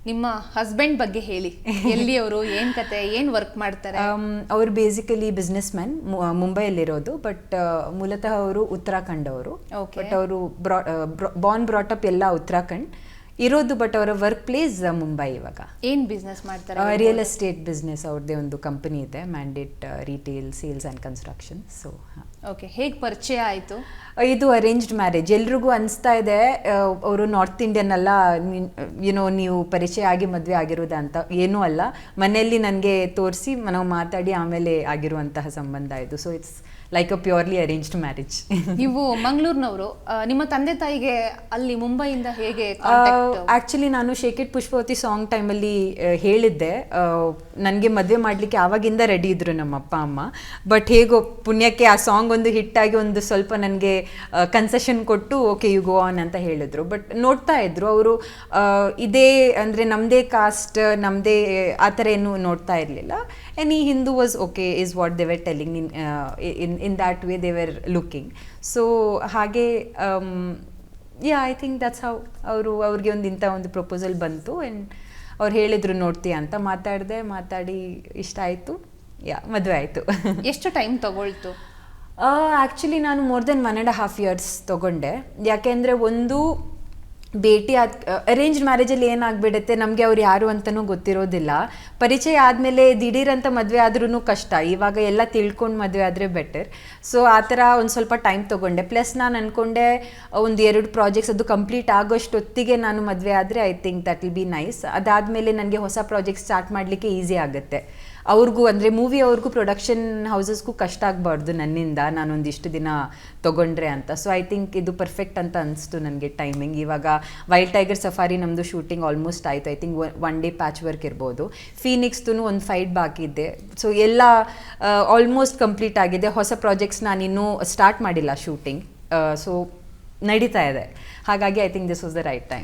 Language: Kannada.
ನಿಮ್ಮ ಹಸ್ಬೆಂಡ್ ಬಗ್ಗೆ ಹೇಳಿ. ಎಲ್ಲಿಯವರು, ಏನ್ ಕತೆ, ಏನ್ ವರ್ಕ್ ಮಾಡ್ತಾರೆ? ಅವರು ಬೇಸಿಕಲಿ ಬಿಸ್ನೆಸ್ ಮ್ಯಾನ್, ಮುಂಬೈಯಲ್ಲಿರೋದು. ಬಟ್ ಮೂಲತಃ ಅವರು ಉತ್ತರಾಖಂಡ್ ಅವರು. ಬಟ್ ಅವರು ಬಾರ್ನ್ ಬ್ರಾಟಪ್ ಎಲ್ಲ ಉತ್ತರಾಖಂಡ್ ಇರೋದು. ಬಟ್ ಅವರ ವರ್ಕ್ ಪ್ಲೇಸ್ ಮುಂಬೈ. ಇವಾಗ ಏನ್ ಬಿಸ್ನೆಸ್ ಮಾಡ್ತಾರೆ? ರಿಯಲ್ ಎಸ್ಟೇಟ್ ಬಿಸ್ನೆಸ್ ಅವ್ರದ್ದೇ ಒಂದು ಕಂಪನಿ ಇದೆ, mandate retail sales and construction. So okay, ಹೇಗೆ ಪರಿಚಯ ಆಯಿತು? ಇದು ಅರೇಂಜ್ಡ್ ಮ್ಯಾರೇಜ್. ಎಲ್ರಿಗೂ ಅನಿಸ್ತಾ ಇದೆ ಅವರು ನಾರ್ತ್ ಇಂಡಿಯನ್ ಅಲ್ಲ, ನೀವು ಪರಿಚಯ ಆಗಿ ಮದುವೆ ಆಗಿರೋದ ಅಂತ. ಏನೂ ಅಲ್ಲ, ಮನೆಯಲ್ಲಿ ನನಗೆ ತೋರಿಸಿ ನಾವು ಮಾತಾಡಿ ಆಮೇಲೆ ಆಗಿರುವಂತಹ ಸಂಬಂಧ ಇದು. So it's like a purely arranged marriage. ನೀವು ಮಂಗಳೂರಿನವರು, ನಿಮ್ಮ ತಂದೆ ತಾಯಿಗೆ ಅಲ್ಲಿ ಮುಂಬೈಯಿಂದ ಹೇಗೆ? ಆ್ಯಕ್ಚುಲಿ ನಾನು ಶೇಕ್ ಇಟ್ ಪುಷ್ಪವತಿ ಸಾಂಗ್ ಟೈಮಲ್ಲಿ ಹೇಳಿದ್ದೆ, ನನಗೆ ಮದುವೆ ಮಾಡಲಿಕ್ಕೆ ಆವಾಗಿಂದ ರೆಡಿ ಇದ್ರು ನಮ್ಮ ಅಪ್ಪ ಅಮ್ಮ. ಬಟ್ ಹೇಗೋ ಪುಣ್ಯಕ್ಕೆ ಆ ಸಾಂಗ್ ಒಂದು ಹಿಟ್ಟಾಗಿ ಒಂದು ಸ್ವಲ್ಪ ನನಗೆ ಕನ್ಸೆಷನ್ ಕೊಟ್ಟು ಓಕೆ ಯು ಗೋ ಆನ್ ಅಂತ ಹೇಳಿದ್ರು. ಬಟ್ ನೋಡ್ತಾ ಇದ್ರು ಅವರು, ಇದೇ ಅಂದರೆ ನಮ್ಮದೇ ಕಾಸ್ಟ್, ನಮ್ಮದೇ ಆ ಥರ ಏನು ನೋಡ್ತಾ ಇರಲಿಲ್ಲ. Any Hindu was okay is what they were telling. In that way they were looking. So ಹಾಗೆ ಐ ಥಿಂಕ್ ದಟ್ಸ್ ಹೌ ಅವ್ರಿಗೆ ಇಂಥ ಒಂದು ಪ್ರಪೋಸಲ್ ಬಂತು. ಆ್ಯಂಡ್ ಅವ್ರು ಹೇಳಿದರು ನೋಡ್ತೀಯ ಅಂತ. ಮಾತಾಡಿ ಇಷ್ಟ ಆಯಿತು, ಮದುವೆ ಆಯಿತು. ಎಷ್ಟು ಟೈಮ್ ತಗೊಳ್ತು? ಆ್ಯಕ್ಚುಲಿ ನಾನು ಮೋರ್ ದೆನ್ 1.5 years ತೊಗೊಂಡೆ. ಯಾಕೆಂದರೆ ಒಂದು ಭೇಟಿ ಅರೇಂಜ್ಡ್ ಮ್ಯಾರೇಜಲ್ಲಿ ಏನಾಗ್ಬಿಡುತ್ತೆ, ನಮಗೆ ಅವ್ರು ಯಾರು ಅಂತಲೂ ಗೊತ್ತಿರೋದಿಲ್ಲ. ಪರಿಚಯ ಆದಮೇಲೆ ದಿಢೀರಂತ ಮದುವೆ ಆದ್ರೂ ಕಷ್ಟ. ಇವಾಗ ಎಲ್ಲ ತಿಳ್ಕೊಂಡು ಮದುವೆ ಆದರೆ ಬೆಟರ್. ಸೊ ಆ ಥರ ಒಂದು ಸ್ವಲ್ಪ ಟೈಮ್ ತೊಗೊಂಡೆ. ಪ್ಲಸ್ ನಾನು ಅಂದ್ಕೊಂಡೆ 1-2 ಪ್ರಾಜೆಕ್ಟ್ಸ್ ಅದು ಕಂಪ್ಲೀಟ್ ಆಗೋಷ್ಟೊತ್ತಿಗೆ ನಾನು ಮದುವೆ ಆದರೆ I think that will be nice. ಅದಾದಮೇಲೆ ನನಗೆ ಹೊಸ ಪ್ರಾಜೆಕ್ಟ್ ಸ್ಟಾರ್ಟ್ ಮಾಡಲಿಕ್ಕೆ ಈಸಿ ಆಗುತ್ತೆ. ಅವ್ರಿಗೂ ಅಂದರೆ ಮೂವಿ ಅವ್ರಿಗೂ ಪ್ರೊಡಕ್ಷನ್ ಹೌಸಸ್ಗೂ ಕಷ್ಟ ಆಗಬಾರ್ದು ನನ್ನಿಂದ, ನಾನೊಂದಿಷ್ಟು ದಿನ ತೊಗೊಂಡ್ರೆ ಅಂತ. ಸೊ ಐ ಥಿಂಕ್ ಇದು ಪರ್ಫೆಕ್ಟ್ ಅಂತ ಅನಿಸ್ತು ನನಗೆ ಟೈಮಿಂಗ್. ಇವಾಗ ವೈಲ್ಡ್ ಟೈಗರ್ ಸಫಾರಿ ನಮ್ಮದು ಶೂಟಿಂಗ್ ಆಲ್ಮೋಸ್ಟ್ ಆಯಿತು. I think 1 day patch work ಇರ್ಬೋದು. ಫೀನಿಕ್ಸ್ದು ಒಂದು ಫೈಟ್ ಬಾಕಿ ಇದೆ. ಸೊ ಎಲ್ಲ ಆಲ್ಮೋಸ್ಟ್ ಕಂಪ್ಲೀಟ್ ಆಗಿದೆ. ಹೊಸ ಪ್ರಾಜೆಕ್ಟ್ಸ್ ನಾನಿನ್ನೂ ಸ್ಟಾರ್ಟ್ ಮಾಡಿಲ್ಲ ಶೂಟಿಂಗ್. ಸೊ ನಡೀತಾ ಇದೆ. ಹಾಗಾಗಿ I think this was the right time.